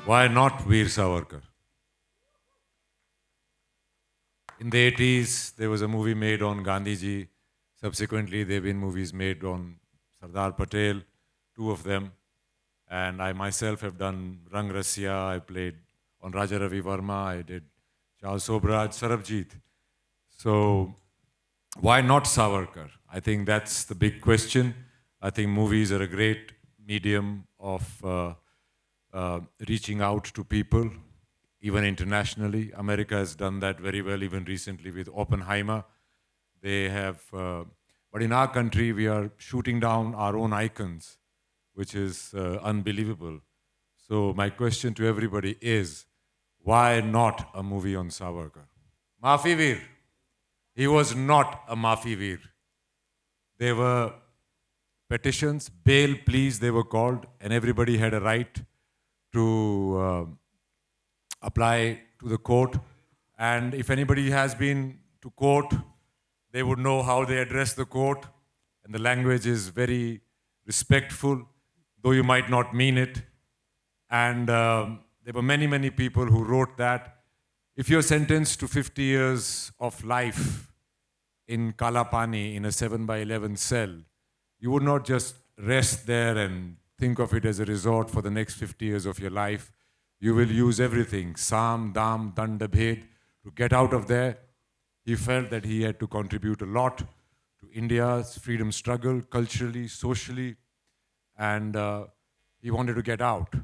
Why not Veer Savarkar? In the 80s, there was a movie made on Gandhiji. Subsequently, there have been movies made on Sardar Patel, two of them. And I myself have done Rang Rasya. I played on Raja Ravi Verma. I did Charles Sobraj, Sarabjit. So why not Savarkar? I think that's the big question. I think movies are a great medium of reaching out to people, even internationally. America has done that very well, even recently with Oppenheimer. They have, but in our country, we are shooting down our own icons, which is unbelievable. So my question to everybody is, why not a movie on Savarkar? Maafi Veer. He was not a Maafi Veer. There were petitions, bail pleas they were called, and everybody had a right to apply to the court. And if anybody has been to court, they would know how they address the court. And the language is very respectful, though you might not mean it. And there were many, many people who wrote that. If you're sentenced to 50 years of life in Kalapani in a 7x11 cell, you would not just rest there and think of it as a resort for the next 50 years of your life. You will use everything, Sam, Dam, Danda, Bhed, to get out of there. He felt that he had to contribute a lot to India's freedom struggle, culturally, socially, and he wanted to get out.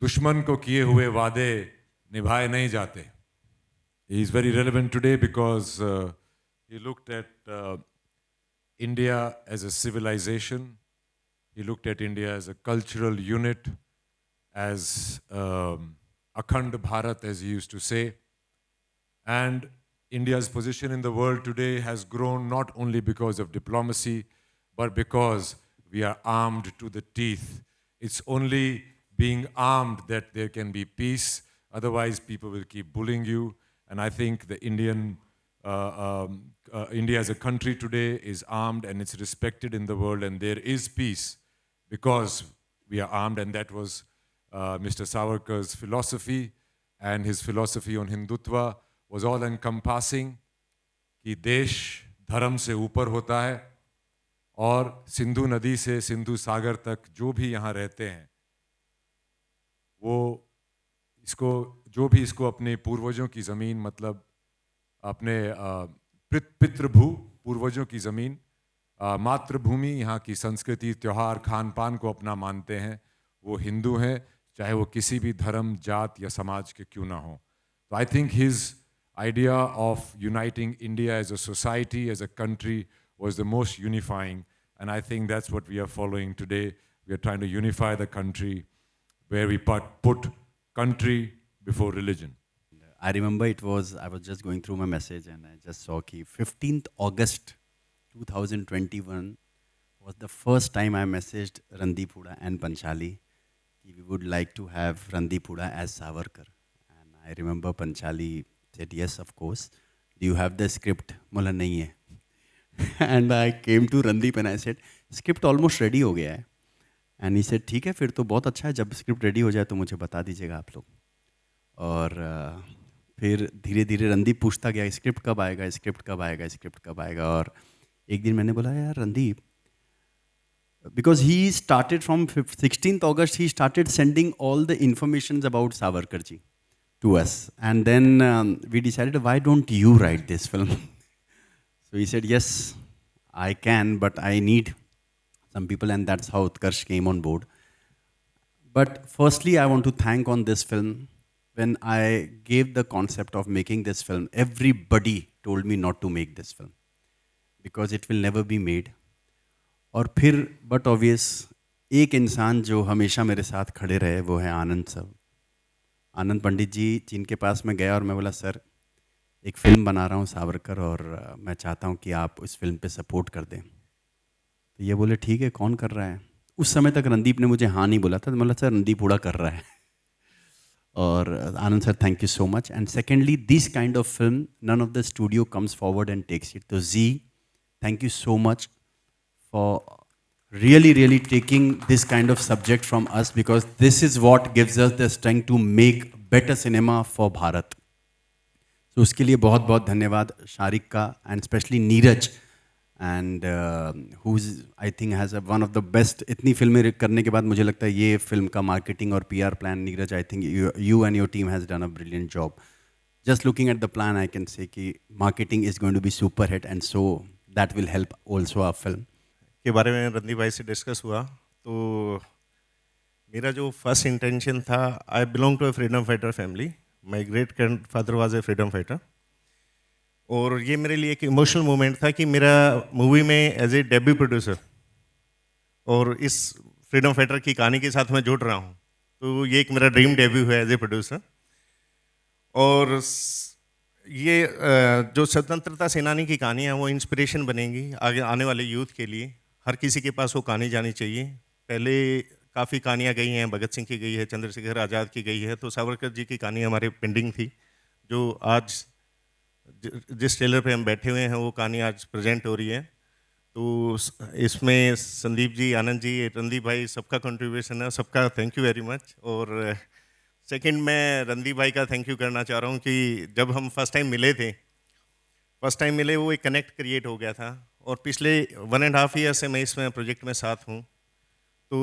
दुश्मन को किए हुए वादे निभाए नहीं जाते. He is very relevant today because he looked at India as a civilization. He looked at India as a cultural unit, as Akhand Bharat, as he used to say. And India's position in the world today has grown not only because of diplomacy, but because we are armed to the teeth. It's only being armed that there can be peace. Otherwise, people will keep bullying you. And I think the India as a country today is armed and it's respected in the world, and there is peace because we are armed. And that was Mr. Savarkar's philosophy, and his philosophy on Hindutva was all encompassing कि देश धर्म से ऊपर होता है और सिंधु नदी से सिंधु सागर तक जो भी यहाँ रहते हैं वो इसको जो भी इसको अपने पूर्वजों की ज़मीन मतलब अपने पितृभू पूर्वजों की ज़मीन मातृभूमि यहाँ की संस्कृति त्योहार खान पान को अपना मानते हैं वो हिंदू हैं चाहे वो किसी भी धर्म जात या समाज के क्यों ना हो. So I think his idea of uniting India as a society, as a country, was the most unifying. And I think that's what we are following today. We are trying to unify the country where we put country before religion. I remember I was just going through my message and I just saw कि 15th August 2021 was the first time I messaged Randeep Hooda and Panchali. We would like to have Randeep Hooda as Savarkar. And I remember Panchali said, yes, of course. Do you have the script? Mola nahi hai. And I came to Randeep and I said, script almost ready हो गया है. And he said, ठीक है फिर तो बहुत अच्छा है जब script ready हो जाए तो मुझे बता दीजिएगा आप लोग. और फिर धीरे धीरे रणदीप पूछता गया स्क्रिप्ट कब आएगा स्क्रिप्ट कब आएगा स्क्रिप्ट कब आएगा. और एक दिन मैंने बोला यार Randeep, because he started from 16th August, he started sending all the informations about Savarkar ji to us. And then we decided, why don't you write this film? So he said, yes, I can, but I need some people, and that's how Utkarsh came on board. But firstly, I want to thank on this film. When I gave the concept of making this film, everybody told me not to make this film because it will never be made. और फिर but obvious एक इंसान जो हमेशा मेरे साथ खड़े रहे वो है आनंद साहब, आनंद पंडित जी, जिनके पास मैं गया और मैं बोला सर एक फ़िल्म बना रहा हूँ सावरकर और मैं चाहता हूँ कि आप उस फिल्म पे सपोर्ट कर दें. तो ये बोले ठीक है कौन कर रहा है. उस समय तक रणदीप ने मुझे हाँ नहीं बोला था. तो बोला सर रणदीप हुडा कर रहा है. और Anand sir thank you so much. And secondly this kind of film none of the studio comes forward and takes it. तो ji thank you so much for really, really taking this kind of subject from us, because this is what gives us the strength to make better cinema for Bharat. So उसके लिए बहुत बहुत धन्यवाद शारिक का, and specially Neeraj, and who is I think has one of the best. इतनी फिल्में करने के बाद मुझे लगता है ये फिल्म का मार्केटिंग और PR plan, Neeraj, I think you and your team has done a brilliant job. Just looking at the plan, I can say कि marketing is going to be super hit, and so that will help also our film. के बारे में रणदीप भाई से discuss हुआ, तो मेरा जो फर्स्ट इंटेंशन था, I belong to a freedom fighter family. My great grandfather was a freedom fighter. और ये मेरे लिए एक इमोशनल मोमेंट था कि मेरा मूवी में एज ए डेब्यू प्रोड्यूसर और इस फ्रीडम फाइटर की कहानी के साथ मैं जुड़ रहा हूँ. तो ये एक मेरा ड्रीम डेब्यू है एज ए प्रोड्यूसर. और ये जो स्वतंत्रता सेनानी की कहानी है वो इंस्पिरेशन बनेगी आगे आने वाले यूथ के लिए. हर किसी के पास वो कहानी जानी चाहिए. पहले काफ़ी कहानियाँ गई हैं, भगत सिंह की गई है, चंद्रशेखर आज़ाद की गई है, तो सावरकर जी की कहानी हमारे पेंडिंग थी, जो आज जिस ट्रेलर पे हम बैठे हुए हैं वो कहानी आज प्रेजेंट हो रही है. तो इसमें संदीप जी, आनंद जी, रणदीप भाई, सबका कंट्रीब्यूशन है, सबका थैंक यू वेरी मच. और सेकंड, मैं रणदीप भाई का थैंक यू करना चाह रहा हूँ कि जब हम फर्स्ट टाइम मिले वो एक कनेक्ट क्रिएट हो गया था. और पिछले 1.5 ईयर से मैं इसमें प्रोजेक्ट में साथ हूँ. तो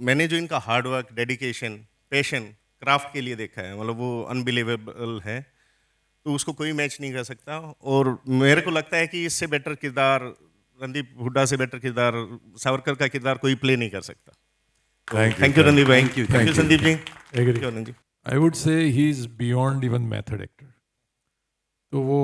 मैंने जो इनका hard work, dedication, passion craft के लिए देखा है, मतलब वो अनबिलीवेबल है. तो उसको कोई मैच नहीं कर सकता. और मेरे को लगता है कि इससे बेटर किरदार, रणदीप हुड्डा से बेटर किरदार, सावरकर का किरदार कोई प्ले नहीं कर सकता. Thank you, Randeep bhai. Thank you, Sandeep ji. Agree. Thank you, I would say he is beyond even method actor. तो वो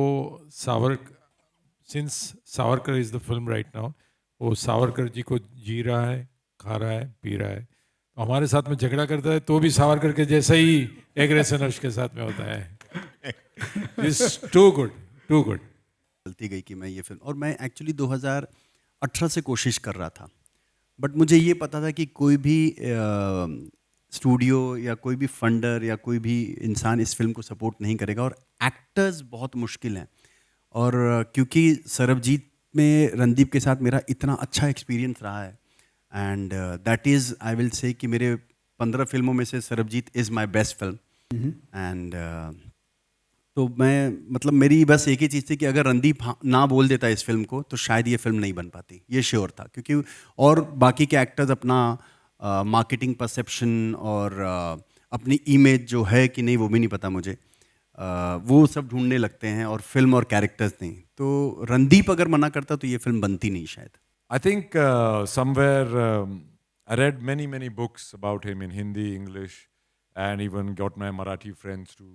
since Savarkar is the film right now, वो सावरकर जी को जी रहा है, खा रहा है, पी रहा है. तो हमारे साथ में झगड़ा करता है तो भी सावरकर के जैसा ही एग्रेशन उसके साथ में होता है. It's too good, too good. गलती गई कि मैं ये फिल्म, और मैं एक्चुअली 2018 से कोशिश कर रहा था, बट मुझे ये पता था कि कोई भी स्टूडियो या कोई भी फंडर या कोई भी इंसान इस फिल्म को सपोर्ट नहीं करेगा, और एक्टर्स बहुत मुश्किल हैं. और क्योंकि सरबजीत में रणदीप के साथ मेरा इतना अच्छा एक्सपीरियंस रहा है, and that is, I will say कि मेरे 15 फिल्मों में से Sarabjit is my best film. And तो मैं, मतलब मेरी बस एक ही चीज़ थी कि अगर रणदीप ना बोल देता इस फिल्म को तो शायद ये फिल्म नहीं बन पाती, ये श्योर था. क्योंकि और बाकी के एक्टर्स अपना मार्केटिंग परसेप्शन और अपनी इमेज जो है कि नहीं वो भी नहीं पता मुझे, वो सब ढूंढने लगते हैं, और फिल्म और कैरेक्टर्स नहीं. तो रणदीप अगर मना करता तो ये फिल्म बनती नहीं शायद. I think somewhere I read many books about him in Hindi, English, and even got my Marathi friends to,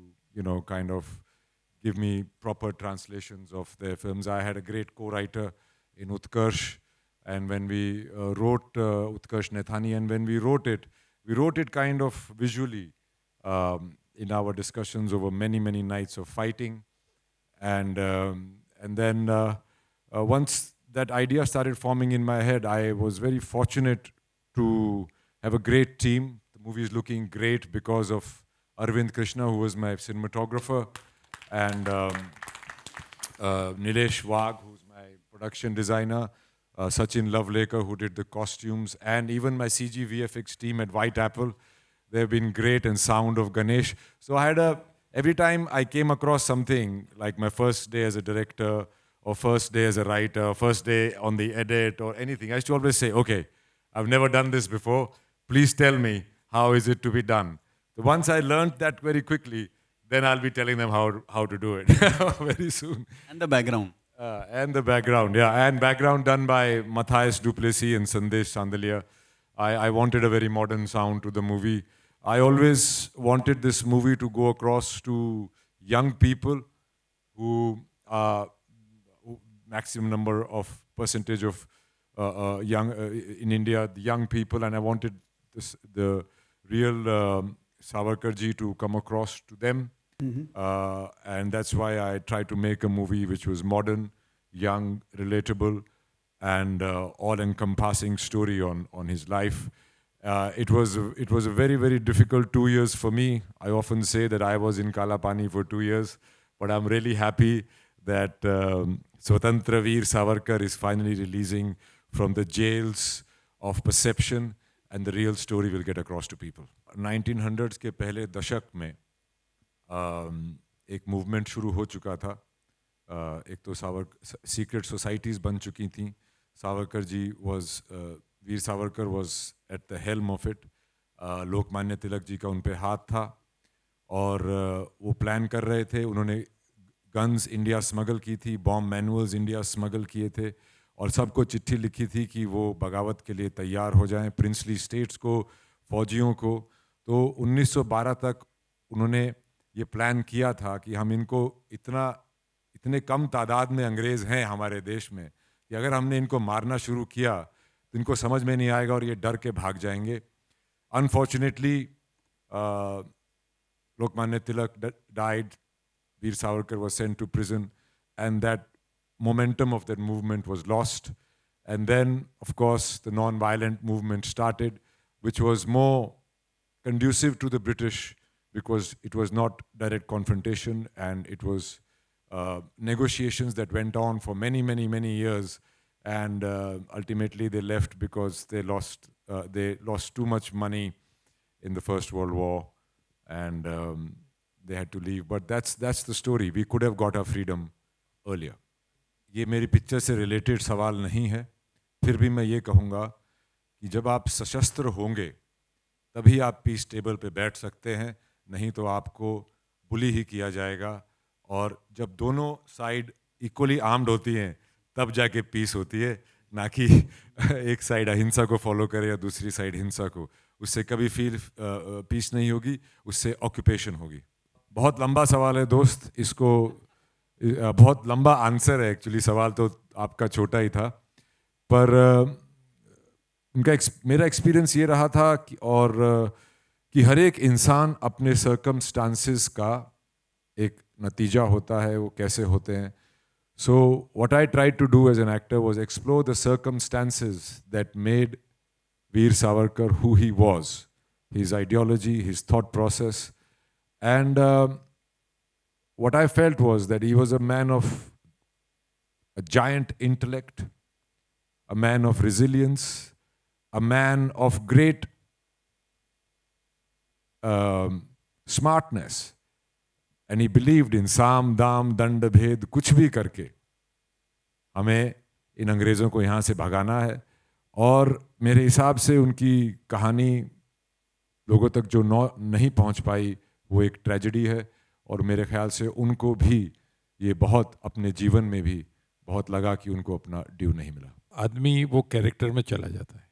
kind of give me proper translations of their films. I had a great co-writer in Utkarsh, and when we wrote Utkarsh Nethani, and when we wrote it kind of visually in our discussions over many nights of fighting, and then once that idea started forming in my head, I was very fortunate to have a great team. The movie is looking great because of Arvind Krishna, who was my cinematographer, and Nilesh Wagh, who's my production designer, Sachin Lovelekar, who did the costumes, and even my CG VFX team at White Apple. They've been great, and sound of Ganesh. So I had every time I came across something, like my first day as a director, or first day as a writer, first day on the edit or anything, I used to always say, okay, I've never done this before. Please tell me, how is it to be done? So once I learned that very quickly, then I'll be telling them how to do it very soon. And the background. And the background, yeah. And background done by Matthias Duplessis and Sandesh Chandalia. I wanted a very modern sound to the movie. I always wanted this movie to go across to young people who maximum number of percentage of young in India, the young people, and I wanted the real Savarkar ji to come across to them, and that's why I tried to make a movie which was modern, young, relatable, and all-encompassing story on his life. It was a very difficult 2 years for me. I often say that I was in Kala Pani for 2 years, but I'm really happy that Swatantra Veer Savarkar is finally releasing from the jails of perception, and the real story will get across to people. 1900s के पहले दशक में एक movement शुरू हो चुका था. एक तो सीक्रेट सोसाइटीज़ बन चुकी थी. Savarkar ji Veer Savarkar was at the helm of it. Lokmanya Tilak ji का उन पे हाथ था और वो प्लान कर रहे थे. उन्होंने गन्स इंडिया स्मगल की थी, बॉम्ब मैनुअल्स इंडिया स्मगल किए थे और सबको चिट्ठी लिखी थी कि वो बगावत के लिए तैयार हो जाएं, प्रिंसली स्टेट्स को, फौजियों को. तो 1912 तक उन्होंने ये प्लान किया था कि हम इनको इतने कम तादाद में अंग्रेज़ हैं हमारे देश में कि अगर हमने इनको मारना शुरू किया तो इनको समझ में नहीं आएगा और ये डर के भाग जाएंगे. Unfortunately Lokmanya Tilak died, Veer Savarkar was sent to prison, and that momentum of that movement was lost. And then, of course, the non-violent movement started, which was more conducive to the British because it was not direct confrontation and it was negotiations that went on for many, many, many years. And ultimately they left because they lost too much money in the First World War. And they had to leave. But that's the story. We could have got our freedom earlier. ये मेरी picture से related सवाल नहीं है, फिर भी मैं ये कहूँगा कि जब आप सशस्त्र होंगे तभी आप पीस टेबल पे बैठ सकते हैं, नहीं तो आपको बुली ही किया जाएगा. और जब दोनों साइड इक्वली आर्म्ड होती हैं तब जाके पीस होती है, ना कि एक साइड अहिंसा को फॉलो करे या दूसरी साइड हिंसा को. उससे कभी पीस नहीं होगी, उससे ऑक्यूपेशन होगी. बहुत लंबा सवाल है दोस्त, इसको बहुत लंबा आंसर है. एक्चुअली सवाल तो आपका छोटा ही था, पर मेरा एक्सपीरियंस ये रहा था कि हर एक इंसान अपने सर्कमस्टांसेस का एक नतीजा होता है, वो कैसे होते हैं. So what I tried to do as an actor was explore the circumstances that made Veer Savarkar who he was, his ideology, his thought process. And what I felt was that he was a man of a giant intellect, a man of resilience, a man of great smartness. And he believed in साम दाम दंड भेद, कुछ भी करके हमें इन अंग्रेज़ों को यहाँ से भगाना है. और मेरे हिसाब से उनकी कहानी लोगों तक जो नहीं पहुँच पाई वो एक ट्रेजेडी है. और मेरे ख्याल से उनको भी ये बहुत अपने जीवन में भी बहुत लगा कि उनको अपना ड्यू नहीं मिला. आदमी वो कैरेक्टर में चला जाता है.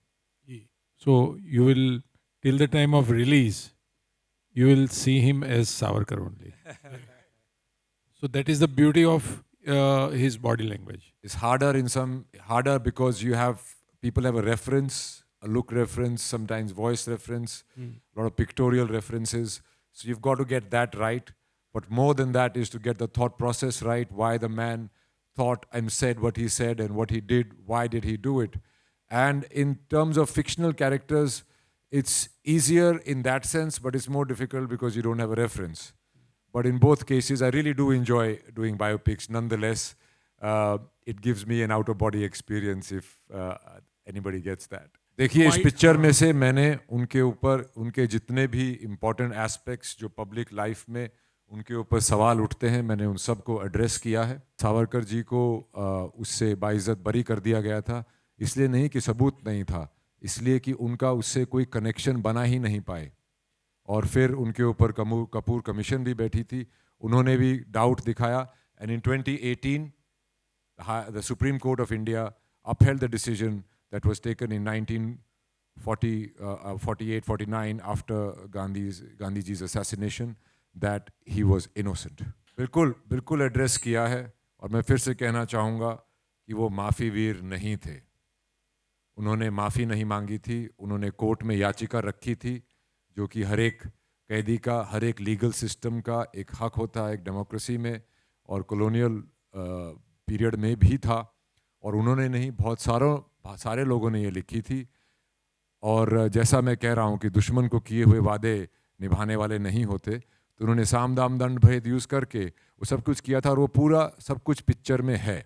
So you will till the time of release you will see him as Savarkar only. So that is the beauty of his body language. It's harder because people have a reference, a look reference, sometimes voice reference, a lot of pictorial references. So you've got to get that right. But more than that is to get the thought process right, why the man thought and said what he said and what he did, why did he do it. And in terms of fictional characters, it's easier in that sense, but it's more difficult because you don't have a reference. But in both cases, I really do enjoy doing biopics. Nonetheless, it gives me an out-of-body experience if anybody gets that. देखिए, इस picture में से मैंने उनके जितने भी important aspects जो public life में उनके ऊपर सवाल उठते हैं, मैंने उन सब को एड्रेस किया है. सावरकर जी को उससे बाइज्जत बरी कर दिया गया था, इसलिए नहीं कि सबूत नहीं था, इसलिए कि उनका उससे कोई कनेक्शन बना ही नहीं पाए. और फिर उनके ऊपर कपूर कमीशन भी बैठी थी, उन्होंने भी डाउट दिखाया. And in 2018 the supreme court of India upheld the decision that was taken in 1948-49 after Gandhiji's assassination that he was innocent. बिल्कुल एड्रेस किया है. और मैं फिर से कहना चाहूँगा कि वो माफ़ी वीर नहीं थे. उन्होंने माफ़ी नहीं मांगी थी, उन्होंने कोर्ट में याचिका रखी थी, जो कि हर एक कैदी का, हर एक लीगल सिस्टम का एक हक होता है एक डेमोक्रेसी में, और कॉलोनियल पीरियड में भी था. और उन्होंने नहीं, बहुत सारे लोगों ने ये लिखी थी. और जैसा मैं कह रहा हूँ कि दुश्मन को किए हुए वादे निभाने वाले नहीं होते, तो उन्होंने साम दाम दंड भेद यूज़ करके वो सब कुछ किया था. और वो पूरा सब कुछ पिक्चर में है.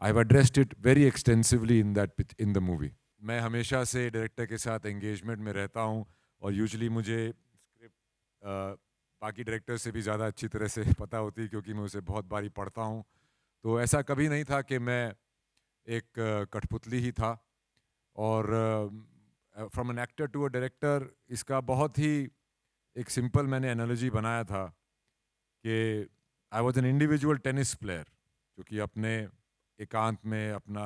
I have addressed it very extensively in the movie. मैं हमेशा से डायरेक्टर के साथ एंगेजमेंट में रहता हूँ और यूजुअली मुझे स्क्रिप्ट बाकी डायरेक्टर से भी ज़्यादा अच्छी तरह से पता होती है क्योंकि मैं उसे बहुत बारी पढ़ता हूँ. तो ऐसा कभी नहीं था कि मैं एक कठपुतली ही था. और from an actor to a director, इसका बहुत ही एक सिंपल मैंने एनालॉजी बनाया था कि I was an individual tennis player जो कि अपने एकांत में अपना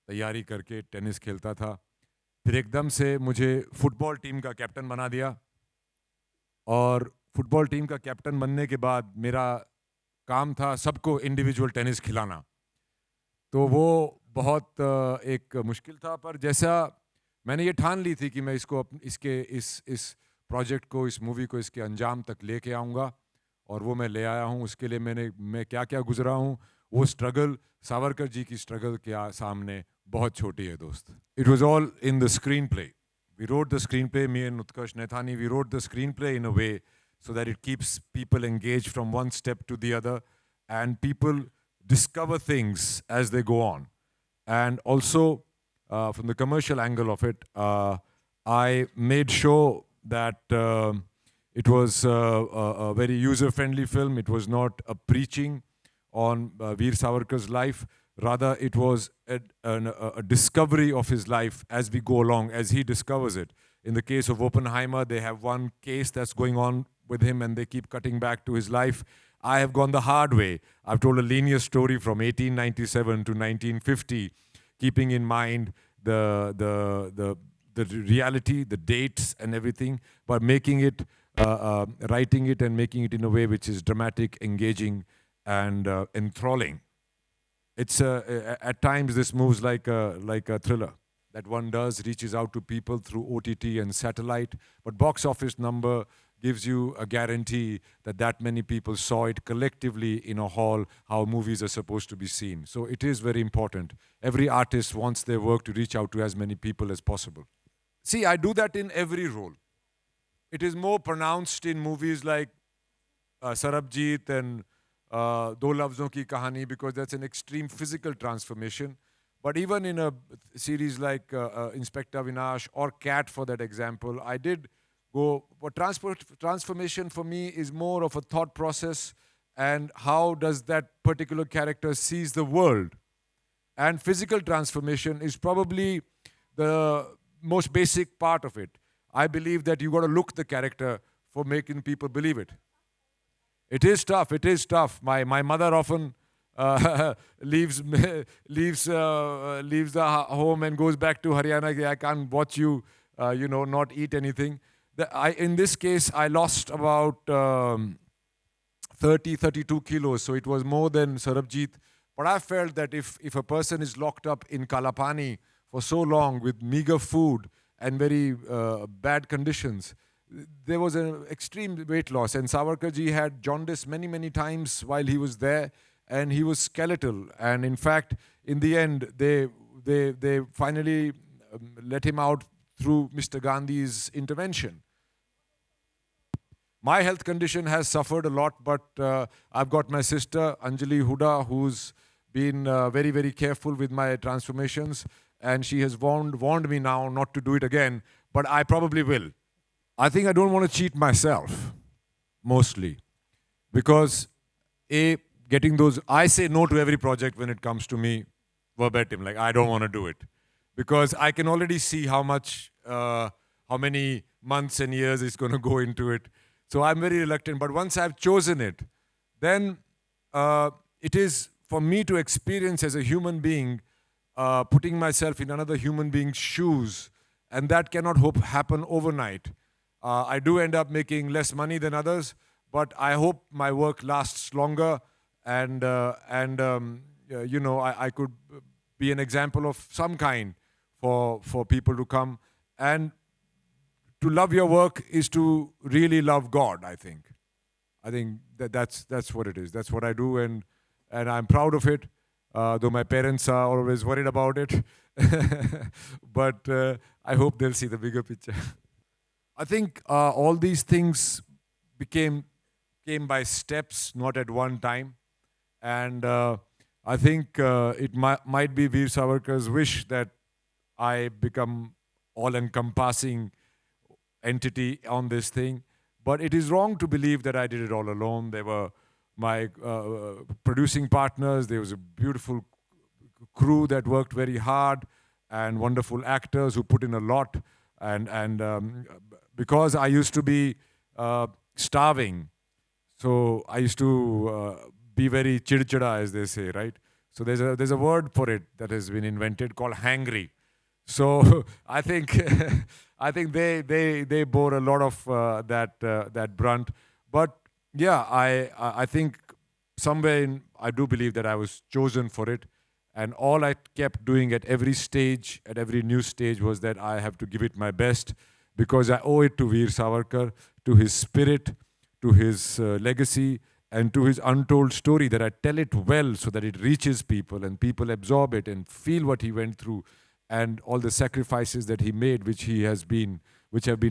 तैयारी करके टेनिस खेलता था. फिर एकदम से मुझे फुटबॉल टीम का कैप्टन बना दिया और फुटबॉल टीम का कैप्टन बनने के बाद मेरा काम था सबको इंडिविजुअल टेनिस खिलाना. तो वो बहुत एक मुश्किल था, पर जैसा मैंने ये ठान ली थी कि मैं इसको इसके इस प्रोजेक्ट को, इस मूवी को इसके अंजाम तक लेके आऊँगा और वो मैं ले आया हूँ. उसके लिए मैं क्या क्या गुजरा हूँ, वो स्ट्रगल सावरकर जी की स्ट्रगल के सामने बहुत छोटी है दोस्त. It was all in the screen play. We wrote the screenplay, me and Utkarsh Nethani, we wrote the screenplay in a way so that it keeps people engaged from one step to the other and people discover things as they go on. And also, from the commercial angle of it, I made sure that it was a very user-friendly film. It was not a preaching on Veer Savarkar's life. Rather, it was a discovery of his life as we go along, as he discovers it. In the case of Oppenheimer, they have one case that's going on with him and they keep cutting back to his life. I have gone the hard way. I've told a linear story from 1897 to 1950, keeping in mind the reality, the dates and everything, but making it, writing it and making it in a way which is dramatic, engaging and enthralling. It's at times this moves like a thriller that one does, reaches out to people through OTT and satellite, but box office number gives you a guarantee that that many people saw it collectively in a hall, how movies are supposed to be seen. So it is very important. Every artist wants their work to reach out to as many people as possible. See, I do that in every role. It is more pronounced in movies like Sarabjit and Do Lafzon Ki Kahani, because that's an extreme physical transformation. But even in a series like Inspector Vinash or Cat, for that example, I did go. But transformation for me is more of a thought process and how does that particular character sees the world. And physical transformation is probably the most basic part of it. I believe that you got to look the character for making people believe it. It is tough. It is tough. My mother often leaves the home and goes back to Haryana. I can't watch you, not eat anything. In this case, I lost about 32 kilos. So it was more than Sarabjit. But I felt that if a person is locked up in Kalapani for so long with meager food and very bad conditions, there was an extreme weight loss. And Savarkar ji had jaundice many, many times while he was there, and he was skeletal. And in fact, in the end, they finally let him out through Mr. Gandhi's intervention. My health condition has suffered a lot, but I've got my sister, Anjali Hooda, who's been very, very careful with my transformations. And she has warned me now not to do it again, but I probably will. I think I don't want to cheat myself, mostly. Because, getting those, I say no to every project when it comes to me, verbatim, like I don't want to do it. Because I can already see how many months and years it's going to go into it. So I'm very reluctant, but once I've chosen it, then it is for me to experience as a human being, putting myself in another human being's shoes, and that cannot happen overnight. I do end up making less money than others, but I hope my work lasts longer, and I could be an example of some kind for people to come. And to love your work is to really love God, I think. I think that's what it is. That's what I do, and I'm proud of it, though my parents are always worried about it. But I hope they'll see the bigger picture. I think all these things came by steps, not at one time. And I think it might be Veer Savarkar's wish that I become all-encompassing entity on this thing. But it is wrong to believe that I did it all alone. There were my producing partners. There was a beautiful crew that worked very hard, and wonderful actors who put in a lot. And because I used to be starving, so I used to be very chidchida, as they say, right? So there's a word for it that has been invented called hangry. So I think I think they bore a lot of that brunt. But yeah, I think somewhere I do believe that I was chosen for it. And all I kept doing at every stage, at every new stage, was that I have to give it my best, because I owe it to Veer Savarkar, to his spirit, to his legacy, and to his untold story, that I tell it well so that it reaches people and people absorb it and feel what he went through and all the sacrifices that he made, which have been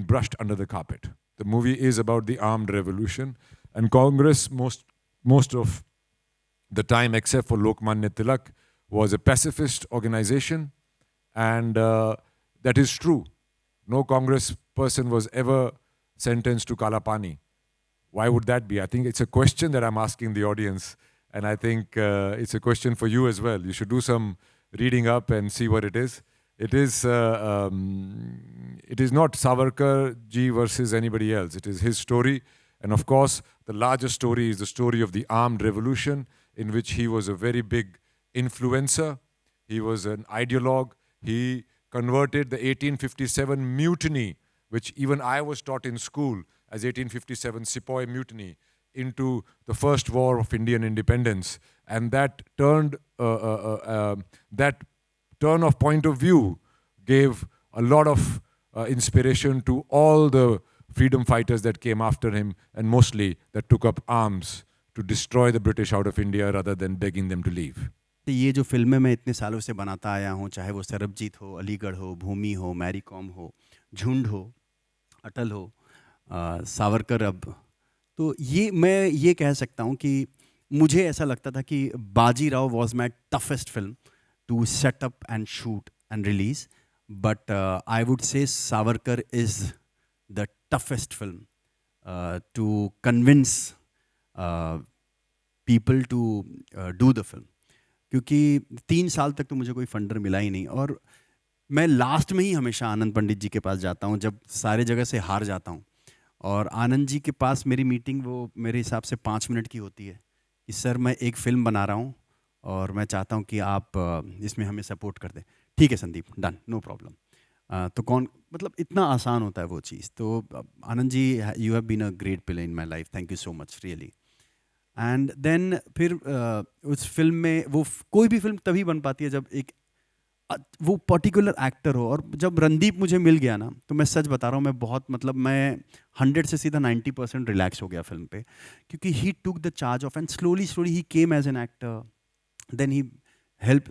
brushed under the carpet. The movie is about the armed revolution, and Congress most of the time, except for Lokmanya Tilak, was a pacifist organization, and that is true. No Congress person was ever sentenced to Kalapani. Why would that be? I think it's a question that I'm asking the audience, and I think it's a question for you as well. You should do some reading up and see what it is. It is not Savarkar ji versus anybody else. It is his story, and of course, the larger story is the story of the armed revolution, in which he was a very big influencer. He was an ideologue. He converted the 1857 mutiny, which even I was taught in school as 1857 Sepoy mutiny, into the first war of Indian independence. And that turn of point of view gave a lot of inspiration to all the freedom fighters that came after him, and mostly that took up arms to destroy the British out of India rather than begging them to leave. ये जो फिल्में मैं इतने सालों से बनाता आया हूँ, चाहे वो सरबजीत हो, अलीगढ़ हो, भूमि हो, मैरी कॉम हो, झुंड हो, अटल हो, सावरकर, अब तो मैं ये कह सकता हूँ कि मुझे ऐसा लगता था कि Bajirao was my toughest film to set up and shoot and release, but I would say Savarkar is the toughest film to convince people to do the film, क्योंकि 3 साल तक तो मुझे कोई फंडर मिला ही नहीं, और मैं लास्ट में ही हमेशा आनंद पंडित जी के पास जाता हूँ जब सारे जगह से हार जाता हूँ, और आनंद जी के पास मेरी मीटिंग वो मेरे हिसाब से 5 मिनट की होती है कि सर मैं एक फ़िल्म बना रहा हूँ और मैं चाहता हूँ कि आप इसमें हमें सपोर्ट कर दें। ठीक है संदीप, डन, नो प्रॉब्लम। तो कौन, मतलब इतना आसान होता है वो चीज़। तो Anand ji, you have been a great pillar in my life, thank you so much really. And then फिर उस फिल्म में वो कोई भी फिल्म तभी बन पाती है जब एक वो पर्टिकुलर एक्टर हो, और जब रणदीप मुझे मिल गया ना, तो मैं सच बता रहा हूँ, मैं बहुत, मतलब मैं 100 से सीधा 90% रिलैक्स हो गया फिल्म पे, क्योंकि he took the charge off, and slowly he came as an actor, then he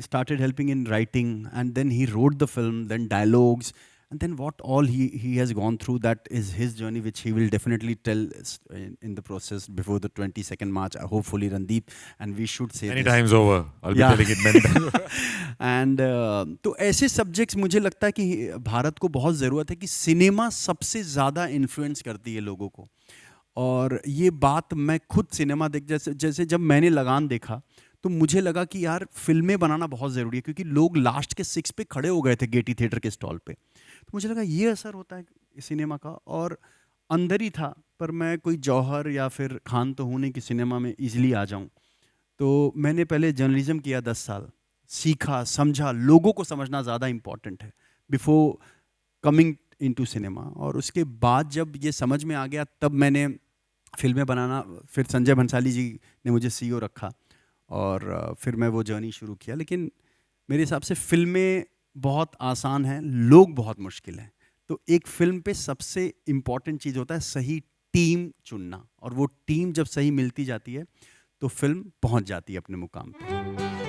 started helping in writing, and then he wrote the film, then dialogues, and then what all he has gone through, that is his journey, which he will definitely tell in the process before the 22nd March, hopefully, Randeep, and we should say many times over. I'll be telling it many times. And तो ऐसे subjects मुझे लगता है कि भारत को बहुत ज़रूरत है, कि सिनेमा सबसे ज़्यादा इन्फ्लुएंस करती है लोगों को, और ये बात मैं खुद सिनेमा जैसे जब मैंने लगान देखा, तो मुझे लगा कि यार फिल्में बनाना बहुत ज़रूरी है, क्योंकि लोग लास्ट के 6 पे खड़े हो गए थे गेटी थिएटर के स्टॉल पे, तो मुझे लगा ये असर होता है सिनेमा का, और अंदर ही था, पर मैं कोई जौहर या फिर खान तो हूँ नहीं कि सिनेमा में ईजिली आ जाऊँ। तो मैंने पहले जर्नलिज्म किया 10 साल, सीखा, समझा, लोगों को समझना ज़्यादा इम्पॉर्टेंट है बिफोर कमिंग इनटू सिनेमा, और उसके बाद जब ये समझ में आ गया, तब मैंने फिल्में बनाना, फिर संजय भंसाली जी ने मुझे CEO रखा, और फिर मैं वो जर्नी शुरू किया। लेकिन मेरे हिसाब से फिल्में बहुत आसान हैं, लोग बहुत मुश्किल हैं। तो एक फिल्म पे सबसे इम्पॉर्टेंट चीज़ होता है सही टीम चुनना, और वो टीम जब सही मिलती जाती है तो फिल्म पहुंच जाती है अपने मुकाम पे।